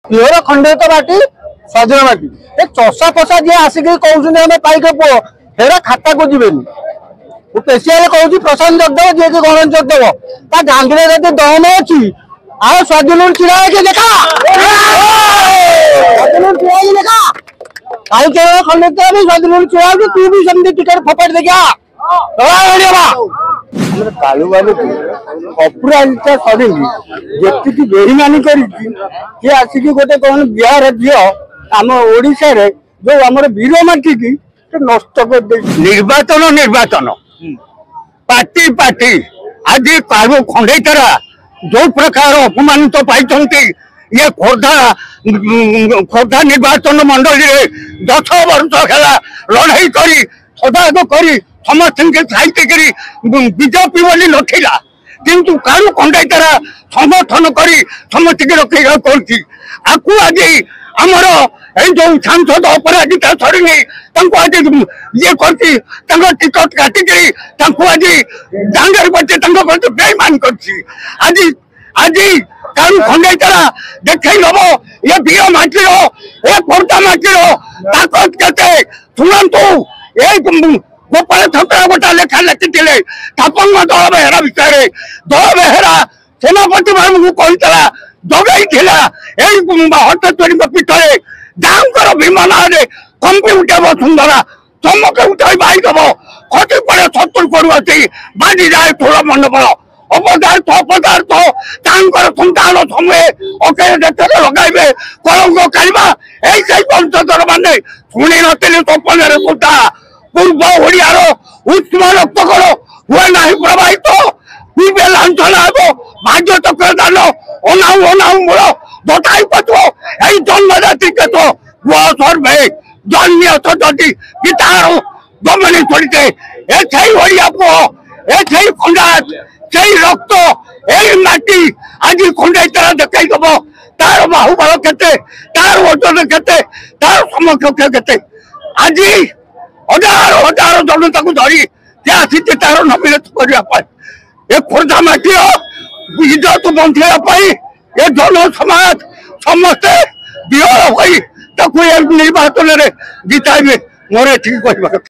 pure खंडित माटी स्वाधीन माटी ए चषा फसा जी आसिक कहते पाइक पुओ हेरा खाता को जीवेनि स्पेशल कहूँ प्रशांत जगदेव जी गणेश जगदेव ता गांधी जब दम अच्छी आ स्वाधीन छिड़ा देखा स्वाधीन छिड़ा देखा कहीं केवल खंडित स्वाधीन छिड़ा तू भी सेमती टिकट फपाट देखा कालू बाबू अपराजिता सरी जी बेईमानी कर आसिक गोटे कौन बिहार झील आम ओडिशा रे जो आम वीर माटी की नष्ट कर निर्वाचन निर्वाचन पार्टी पार्टी आज कालू खंडेतरा जो प्रकार अपमानित पाई ये खोर्धा निर्वाचन मंडल 10 वर्ष है लड़ाई करी सदाग करी समस्त बीजेपी बोली नथिला किंतु कालू खंडेतरा समर्थन करी समस्त रखा कर आज आमर जो सांसद अपराजिता सरी आज ये कर टिकट काटिक आज डांगर बचे बेईमान कर आज कालू खंडेतरा देखई नब ये वीर माटीर ए खोर्धा माटीर ताकत केते शुणु ए गोपाल छतरा गोटा लेखा लिखी थापंग दल बेहरा विषय दल बेहरा सेनापति मान कहला जगैला हटचोरी पीठे गाँव विमान कंपी उठेब सुंदरा चमक उठे बाई दब खसी पड़े 70 करुआ बाजी जाए थोड़ा मंडप अपदार्थ अपदार्थ संतान समय अकेले लगे कलंक काढ़ा यही वंशधर मैंने शुणी नी सपन सुधा पूर्व ओडियार उष्म रक्त करो हुए ना प्रवाहित पीबे लांछना भाग्य चक्र दान अनाऊ अनाऊ मूल दटाई पचो यही जन्मजाति केत सर्वे जन्य सदी पितार जमनी छोड़ते ए ओडिया पुओ ए खंडात से रक्त यही माटी आज खंडेतरा देखई दब तार बाहुबल केते तार ओजन केते तार समकक्ष केते आज हजार हजार जनता को धरी आसी तार नमिनेट करने ये खोर्धा माटी इज्जत बंचाई ये जन समाज समस्ते विहल निर्वाचन में जिताइबे मोर ठीक कह